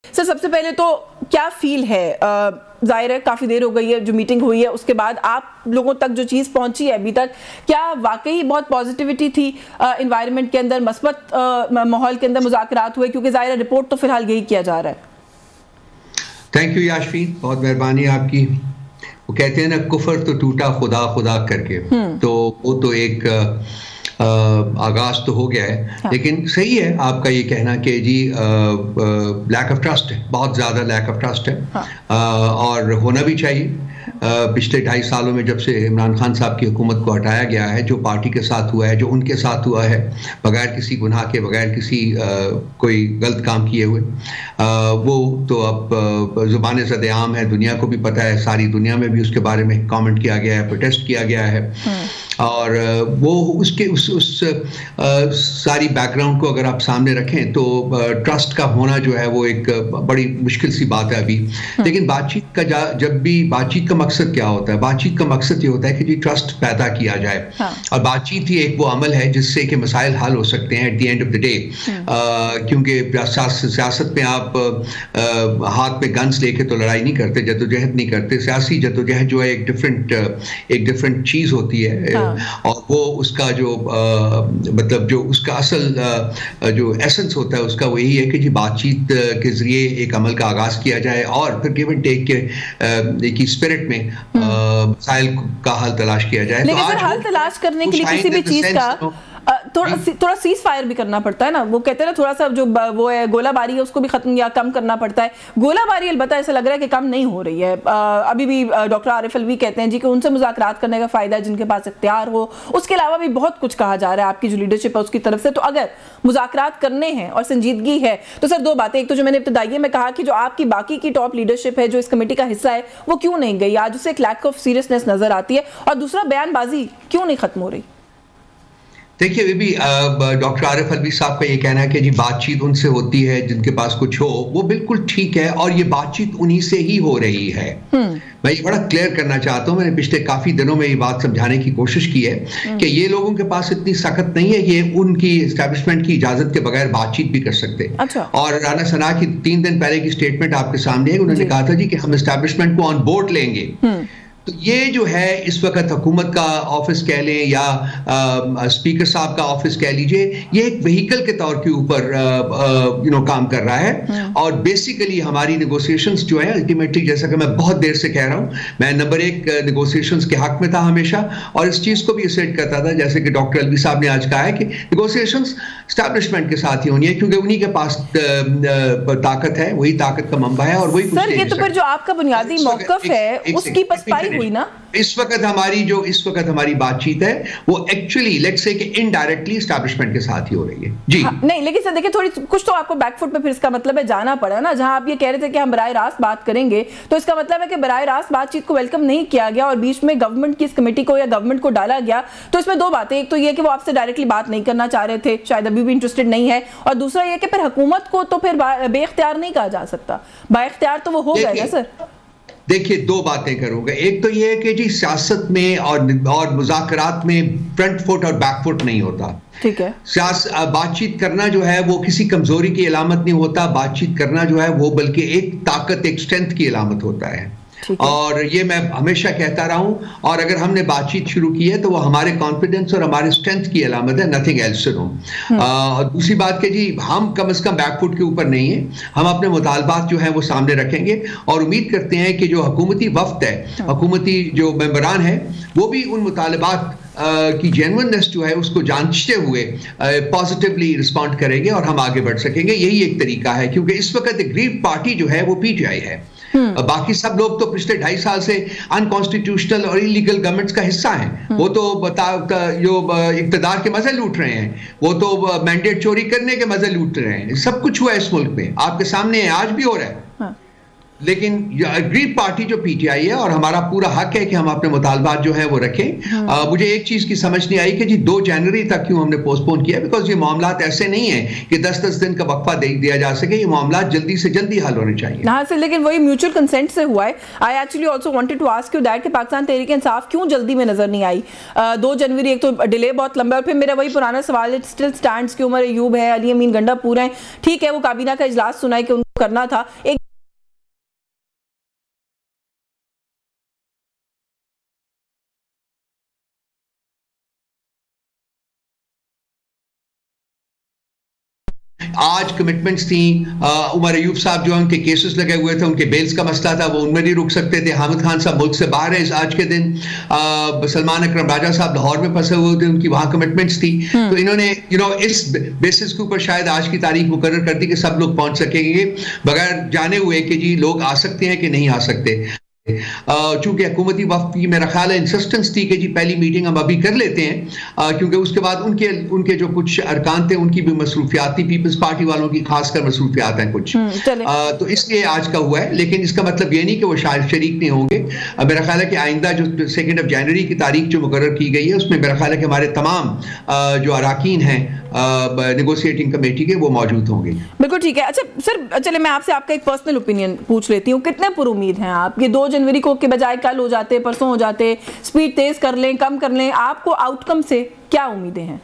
سر سب سے پہلے تو کیا فیل ہے؟ ظاہر ہے کافی دیر ہو گئی ہے جو میٹنگ ہوئی ہے، اس کے بعد آپ لوگوں تک جو چیز پہنچی ہے ابھی تک، کیا واقعی بہت پازیٹیوٹی تھی انوائرمنٹ کے اندر، مثبت ماحول کے اندر مذاکرات ہوئے؟ کیونکہ ظاہر ہے رپورٹ تو فی الحال یہی کیا جا رہا ہے۔ تھینک یو یاشفین، بہت مہربانی آپ کی۔ وہ کہتے ہیں نا کفر تو ٹوٹا خدا خدا کر کے، تو وہ تو ایک آغاز تو ہو گیا ہے، لیکن صحیح ہے آپ کا یہ کہنا کہ جی لیک آف ٹرسٹ ہے، بہت زیادہ لیک آف ٹرسٹ ہے، اور ہونا بھی چاہیے۔ پچھلے 2.5 سالوں میں جب سے عمران خان صاحب کی حکومت کو ہٹایا گیا ہے، جو پارٹی کے ساتھ ہوا ہے، جو ان کے ساتھ ہوا ہے، بغیر کسی گناہ کے، بغیر کسی کوئی غلط کام کیے ہوئے، وہ تو اب زبان زد عام ہے، دنیا کو بھی پتہ ہے، ساری دنیا میں بھی اس کے بارے میں کامنٹ کیا گیا ہے، پروٹیسٹ کیا گیا ہے، اور وہ اس کے اس ساری بیک گراؤنڈ کو اگر آپ سامنے رکھیں تو ٹرسٹ کا ہونا جو ہے وہ ایک بڑی مشکل سی بات ہے ابھی۔ لیکن بات چیت کا جب بھی بات چیت کا مقصد کیا ہوتا ہے؟ بات چیت کا مقصد یہ ہوتا ہے کہ جی ٹرسٹ پیدا کیا جائے، اور بات چیت ہی ایک وہ عمل ہے جس سے کہ مسائل حل ہو سکتے ہیں at the end of the day, کیونکہ سیاست میں آپ ہاتھ میں گنز لے کے تو لڑائی نہیں کرتے، جدوجہد نہیں کرتے۔ سیاسی جدوجہد جو ہے ایک ڈفرنٹ چیز ہوتی ہے، اور وہ اس کا جو مطلب جو اس کا اصل جو ایسنس ہوتا ہے اس کا وہ یہی ہے کہ جی بات چیت کے ذریعے ایک عمل کا آغاز کیا جائے، اور پھر گیو اینڈ ٹیک کے ایک اسپرٹ میں مسائل کا حل تلاش کیا جائے۔ لیکن سر حل تلاش کرنے کے لیے کسی بھی چیز کا تھوڑا سیز فائر بھی کرنا پڑتا ہے نا، وہ کہتے ہیں نا تھوڑا سا جو وہ ہے گولہ باری ہے اس کو بھی ختم یا کم کرنا پڑتا ہے۔ گولہ باری البتہ ایسا لگ رہا ہے کہ کم نہیں ہو رہی ہے، ابھی بھی ڈاکٹر عارف الوی کہتے ہیں جی کہ ان سے مذاکرات کرنے کا فائدہ ہے جن کے پاس اختیار ہو، اس کے علاوہ بھی بہت کچھ کہا جا رہا ہے آپ کی جو لیڈرشپ ہے اس کی طرف سے۔ تو اگر مذاکرات کرنے ہیں اور سنجیدگی ہے تو سر دو باتیں، ایک تو جو میں نے ابتدائیے میں کہا کہ جو آپ کی باقی کی ٹاپ لیڈرشپ ہے جو اس کمیٹی کا حصہ ہے وہ کیوں نہیں گئی؟ آج اسے ایک لیک آف سیریسنس نظر آتی ہے، اور دوسرا بیان بازی کیوں نہیں ختم ہو رہی؟ دیکھیے بھی ڈاکٹر عارف الوی صاحب کا یہ کہنا ہے کہ جی بات چیت ان سے ہوتی ہے جن کے پاس کچھ ہو، وہ بالکل ٹھیک ہے، اور یہ بات چیت انہی سے ہی ہو رہی ہے۔ میں یہ بڑا کلیئر کرنا چاہتا ہوں، میں نے پچھلے کافی دنوں میں یہ بات سمجھانے کی کوشش کی ہے کہ یہ لوگوں کے پاس اتنی سخت نہیں ہے کہ ان کی اسٹیبلشمنٹ کی اجازت کے بغیر بات چیت بھی کر سکتے۔ اور رانا ثنا کی 3 دن پہلے کی اسٹیٹمنٹ آپ کے سامنے ہے، انہوں نے کہا تھا جی کہ ہم اسٹیبلشمنٹ کو آن بورڈ لیں گے۔ تو یہ جو ہے اس وقت حکومت کا آفس کہہ لیں یا اسپیکر صاحب کا آفس کہہ لیجئے، یہ ایک وہیکل کے طور کے اوپر کام کر رہا ہے، اور بیسیکلی ہماری نیگوسیشنز جو ہیں الٹیمیٹلی، جیسا کہ میں بہت دیر سے کہہ رہا ہوں، میں نمبر 1 نیگوسیشنز کے حق میں تھا ہمیشہ، اور اس چیز کو بھی اسیٹ کرتا تھا جیسے کہ ڈاکٹر الوی صاحب نے آج کہا ہے کہ نیگوسیشنز اسٹیبلشمنٹ کے ساتھ ہی ہونی ہے، کیونکہ انہی کے پاس طاقت ہے، وہی طاقت کا منبع ہے، اور وہی سر یہ تو پھر جو آپ کا بنیادی موقف ہے اس کی پسپائی ہوئی نا۔ اس وقت ہماری بات چیت ہے وہ ایکچولی لیٹس سے کہ انڈائریکٹلی اسٹیبلشمنٹ کے ساتھ ہی ہو رہی ہے جی۔ نہیں لیکن سر دیکھیں تھوڑی کچھ تو آپ کو بیک فٹ پہ پھر اس کا مطلب ہے جانا پڑا نا، جہاں آپ یہ کہہ رہے تھے کہ ہم براہ راست بات کریں گے، تو اس کا مطلب ہے کہ براہ راست بات چیت کو ویلکم نہیں کیا گیا، اور بیچ میں گورنمنٹ کی اس کمیٹی کو یا گورنمنٹ کو ڈالا گیا۔ تو اس میں 2 باتیں، ایک تو یہ کہ وہ آپ سے ڈائریکٹلی بات نہیں کرنا چاہ رہے تھے، شاید ابھی بھی انٹرسٹڈ نہیں ہے، اور دوسرا یہ کہ پھر حکومت کو تو پھر بے اختیار نہیں کہا جا سکتا، با اختیار تو وہ ہو گئے نا سر۔ دیکھیے 2 باتیں کروں گا، ایک تو یہ ہے کہ جی سیاست میں اور مذاکرات میں فرنٹ فٹ اور بیک فٹ نہیں ہوتا۔ ٹھیک ہے، بات چیت کرنا جو ہے وہ کسی کمزوری کی علامت نہیں ہوتا، بات چیت کرنا جو ہے وہ بلکہ ایک طاقت، ایک اسٹرینتھ کی علامت ہوتا ہے، اور یہ میں ہمیشہ کہتا رہا ہوں، اور اگر ہم نے بات چیت شروع کی ہے تو وہ ہمارے کانفیڈنس اور ہمارے اسٹرینتھ کی علامت ہے، نتھنگ ایلس ٹو نو۔ اور دوسری بات کہ جی ہم کم از کم بیک فٹ کے اوپر نہیں ہیں، ہم اپنے مطالبات جو ہیں وہ سامنے رکھیں گے، اور امید کرتے ہیں کہ جو حکومتی وفد ہے، حکومتی جو ممبران ہیں، وہ بھی ان مطالبات کی جینوننس جو ہے اس کو جانچتے ہوئے پازیٹیولی رسپونڈ کریں گے، اور ہم آگے بڑھ سکیں گے۔ یہی ایک طریقہ ہے، کیونکہ اس وقت اگریوڈ پارٹی جو ہے وہ پی ٹی آئی ہے، باقی سب لوگ تو پچھلے 2.5 سال سے انکانسٹیٹیوشنل اور انلیگل گورنمنٹس کا حصہ ہیں، وہ تو جو اقتدار کے مزے لوٹ رہے ہیں، وہ تو مینڈیٹ چوری کرنے کے مزے لوٹ رہے ہیں، سب کچھ ہوا ہے اس ملک میں، آپ کے سامنے ہے، آج بھی ہو رہا ہے۔ لیکن اگریڈ پارٹی جو پی ٹی آئی ہے، اور ہمارا پورا حق ہے کہ ہم اپنے مطالبات جو ہیں وہ رکھیں۔ مجھے ایک چیز کی سمجھ نہیں آئی کہ جی 2 جنوری تک کیوں ہم نے پوسٹ پون کیا، بیکاز یہ معاملات ایسے نہیں ہیں کہ 10 دن کا وقفہ دیا جا سکے، یہ معاملات جلدی سے جلدی حل ہونے چاہیے۔ ہاں سر، لیکن وہی میوچل کنسنٹ سے ہوا ہے۔ I actually also wanted to ask you that کہ پاکستان تحریک انصاف کیوں جلدی میں نظر نہیں آئی؟ 2 جنوری ایک تو ڈیلے بہت لمبا ہے، اور پھر میرا وہی پرانا سوال ہے، اسٹل سٹینڈز کہ عمر ایوب ہے، علی امین گنڈا پورا ہے، ٹھیک ہے وہ کابینہ کا اجلاس سنا ہے کہ کرنا تھا. ایک آج کمٹمنٹس تھیں. عمر ایوب صاحب جو ان کے کیسز لگے ہوئے تھے, ان کے بیلز کا مسئلہ تھا, وہ ان میں نہیں رک سکتے تھے. حامد خان صاحب ملک سے باہر ہیں آج کے دن. سلمان اکرم راجہ صاحب لاہور میں پھنسے ہوئے تھے, ان کی وہاں کمٹمنٹس تھی. تو انہوں نے اس بیسس کے اوپر شاید آج کی تاریخ مقرر کر دی کہ سب لوگ پہنچ سکیں گے, بغیر جانے ہوئے کہ جی لوگ آ سکتے ہیں کہ نہیں آ سکتے. چونکہ حکومتی وفد کی میرا خیال ہے انسسٹنس تھی کہ جی پہلی میٹنگ ہم ابھی کر لیتے ہیں, کیونکہ اس کے بعد ان کے جو کچھ ارکان تھے ان کی بھی مصروفیات تھی, پیپلز پارٹی والوں کی خاص کر مصروفیات ہیں کچھ, تو اس لیے آج کا ہوا ہے. لیکن اس کا مطلب یہ نہیں کہ وہ شریک نہیں ہوں گے. میرا خیال ہے کہ آئندہ جو 2 جنوری کی تاریخ جو مقرر کی گئی ہے اس میں میرا خیال ہے کہ ہمارے تمام جو اراکین ہیں نیگوشیٹنگ کمیٹی کے وہ موجود ہوں گے. بالکل ٹھیک ہے. اچھا سر, چلے میں آپ سے آپ کا ایک پرسنل اوپینین پوچھ لیتی ہوں. کتنے پر امید ہیں آپ یہ 2 جنوری کو کے بجائے کل ہو جاتے, پرسوں ہو جاتے, سپیڈ تیز کر لیں, کم کر لیں, آپ کو آؤٹ کم سے کیا امیدیں ہیں؟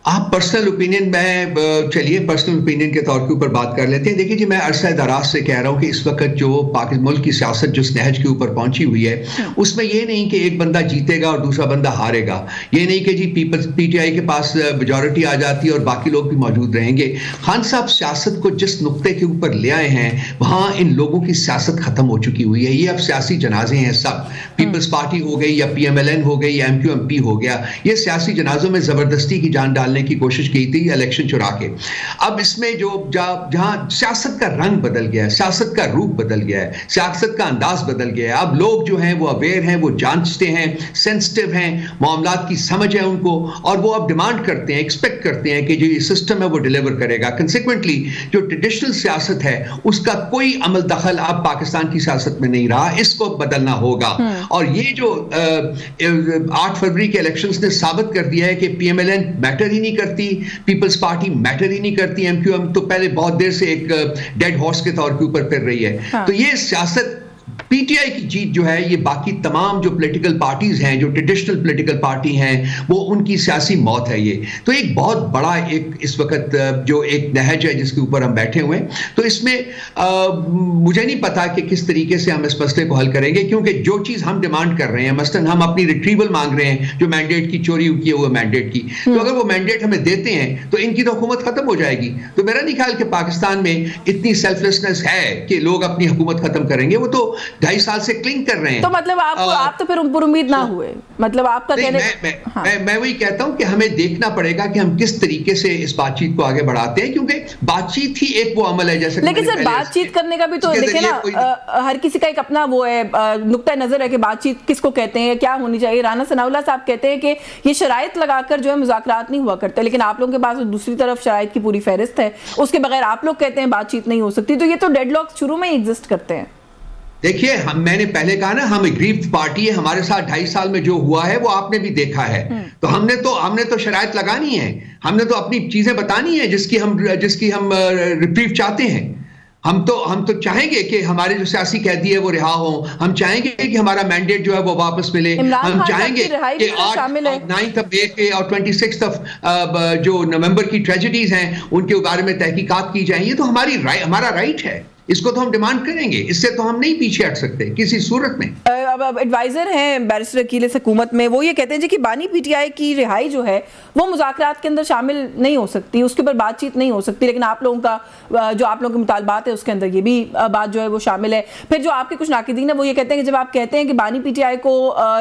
آپ پرسنل اوپینین میں چلیے پرسنل اوپینین کے طور کے اوپر بات کر لیتے ہیں. دیکھیے جی, میں عرصہ دراز سے کہہ رہا ہوں کہ اس وقت جو ملک کی سیاست جس نہج کے اوپر پہنچی ہوئی ہے اس میں یہ نہیں کہ ایک بندہ جیتے گا اور دوسرا بندہ ہارے گا. یہ نہیں کہ جی پی ٹی آئی کے پاس میجورٹی آ جاتی ہے اور باقی لوگ بھی موجود رہیں گے. خان صاحب سیاست کو جس نقطے کے اوپر لے آئے ہیں وہاں ان لوگوں کی سیاست ختم ہو چکی ہوئی ہے. یہ اب سیاسی جنازے ہیں سب. پیپلز پارٹی ہو گئی یا پی ایم ایل این ہو گئی یا ایم کیو ایم پی ہو گیا, یہ سیاسی جنازوں میں زبردستی کی جان ڈالنے کی کوشش کی تھی الیکشن چرا کے. اب اس میں جو جہاں سیاست کا رنگ بدل گیا ہے, سیاست کا روپ بدل گیا ہے, سیاست کا انداز بدل گیا ہے. اب لوگ جو ہیں وہ اویئر ہیں, وہ جانچتے ہیں, سینسٹیو ہیں, معاملات کی سمجھ ہے ان کو, اور وہ اب ڈیمانڈ کرتے ہیں, ایکسپیکٹ کرتے ہیں کہ جو یہ سسٹم ہے وہ ڈیلیور کرے گا. کنسیکوینٹلی جو ٹریڈیشنل سیاست ہے اس کا کوئی عمل دخل اب پاکستان کی سیاست میں نہیں رہا, اس کو بدلنا ہوگا. اور یہ جو 8 فروری کے الیکشنز نے ثابت کر دیا ہے کہ P M L N matter ہی نہیں کرتی, پیپلز پارٹی میٹر ہی نہیں کرتی, ایم کیو ایم تو پہلے بہت دیر سے ایک ڈیڈ ہارس کے طور کے اوپر پھر رہی ہے. تو یہ سیاست پی ٹی آئی کی جیت جو ہے یہ باقی تمام جو پولیٹیکل پارٹیز ہیں, جو ٹریڈیشنل پولیٹیکل پارٹی ہیں, وہ ان کی سیاسی موت ہے. یہ تو ایک بہت بڑا ایک اس وقت جو ایک نہج ہے جس کے اوپر ہم بیٹھے ہوئے ہیں. تو اس میں مجھے نہیں پتا کہ کس طریقے سے ہم اس مسئلے کو حل کریں گے, کیونکہ جو چیز ہم ڈیمانڈ کر رہے ہیں, مثلاً ہم اپنی ریٹریول مانگ رہے ہیں جو مینڈیٹ کی چوری کیے ہوئے مینڈیٹ کی, تو اگر وہ مینڈیٹ ہمیں دیتے ہیں تو ان کی تو حکومت ختم ہو جائے گی. تو میرا نہیں خیال کہ پاکستان میں اتنی سیلفلیسنس ہے کہ لوگ اپنی حکومت ختم کریں گے. وہ تو 2.5 سال سے کلنگ کر رہے ہیں. تو مطلب آپ تو پھر پر امید نہ ہوئے, مطلب آپ کا کہنے میں وہی کہتا ہوں کہ ہمیں دیکھنا پڑے گا کہ ہم کس طریقے سے اس بات چیت کو آگے بڑھاتے ہیں, کیونکہ بات چیت ہی ایک وہ عمل ہے جیسے. لیکن سر بات چیت کرنے کا بھی تو دیکھیں نا, ہر کسی کا ایک اپنا وہ ہے نقطہ نظر ہے کہ بات چیت کس کو کہتے ہیں, کیا ہونی چاہیے. رانا ثناء اللہ صاحب کہتے ہیں کہ یہ شرائط لگا کر جو ہے مذاکرات نہیں ہوا کرتے, لیکن آپ لوگوں کے پاس دوسری طرف شرائط کی پوری فہرست ہے, اس کے بغیر آپ لوگ کہتے ہیں بات چیت نہیں ہو سکتی. تو یہ تو ڈیڈ لاک شروع میں ہی ایگزسٹ کرتے ہیں. دیکھیے میں نے پہلے کہا نا, ہم اگریوڈ پارٹی ہے, ہمارے ساتھ 2.5 سال میں جو ہوا ہے وہ آپ نے بھی دیکھا ہے. تو ہم نے تو شرائط لگانی ہے, ہم نے تو اپنی چیزیں بتانی ہے جس کی ہم ریپریو چاہتے ہیں. ہم تو چاہیں گے کہ ہمارے جو سیاسی قیدی ہے وہ رہا ہوں, ہم چاہیں گے کہ ہمارا مینڈیٹ جو ہے وہ واپس ملے, ہم چاہیں گے کہ 9 مئی کے اور 26 جو نومبر کی ٹریجڈیز ہیں ان کے بارے میں تحقیقات کی جائیں. یہ تو ہمارا رائٹ ہے, اس کو تو ہم ڈیمانڈ کریں گے, اس سے تو ہم نہیں پیچھے ہٹ سکتے کسی صورت میں. اب ایڈوائزر ہیں بیرسٹر عقیل حکومت میں, وہ یہ کہتے ہیں جی کہ بانی پی ٹی آئی کی رہائی جو ہے وہ مذاکرات کے اندر شامل نہیں ہو سکتی, اس کے اوپر بات چیت نہیں ہو سکتی, لیکن آپ لوگوں کا جو آپ لوگوں کے مطالبات ہے اس کے اندر یہ بھی بات جو ہے وہ شامل ہے. پھر جو آپ کے کچھ ناقدین ہیں وہ یہ کہتے ہیں کہ جب آپ کہتے ہیں کہ بانی پی ٹی آئی کو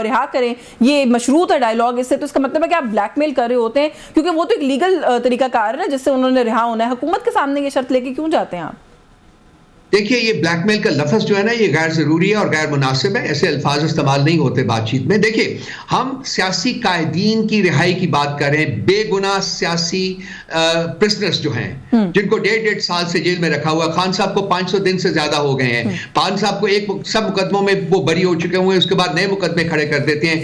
رہا کریں, یہ مشروط ہے ڈائیلاگ, اس سے تو اس کا مطلب ہے کہ آپ بلیک میل کر رہے ہوتے ہیں, کیونکہ وہ تو ایک لیگل طریقہ کار ہے نا جس سے انہوں نے رہا ہونا ہے. حکومت کے سامنے یہ شرط لے کے کیوں جاتے ہیں آپ؟ دیکھیے یہ بلیک میل کا لفظ جو ہے نا یہ غیر ضروری ہے اور غیر مناسب ہے, ایسے الفاظ استعمال نہیں ہوتے بات چیت میں. دیکھیے ہم سیاسی قائدین کی رہائی کی بات کر رہے ہیں, بے گناہ سیاسی پرسنرز جو ہیں جن کو 1.5 سال سے جیل میں رکھا ہوا. خان صاحب کو 500 دن سے زیادہ ہو گئے ہیں, خان صاحب کو سب مقدموں میں وہ بری ہو چکے ہوئے, اس کے بعد نئے مقدمے کھڑے کر دیتے ہیں.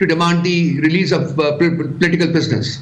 to demand the release of political prisoners.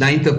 9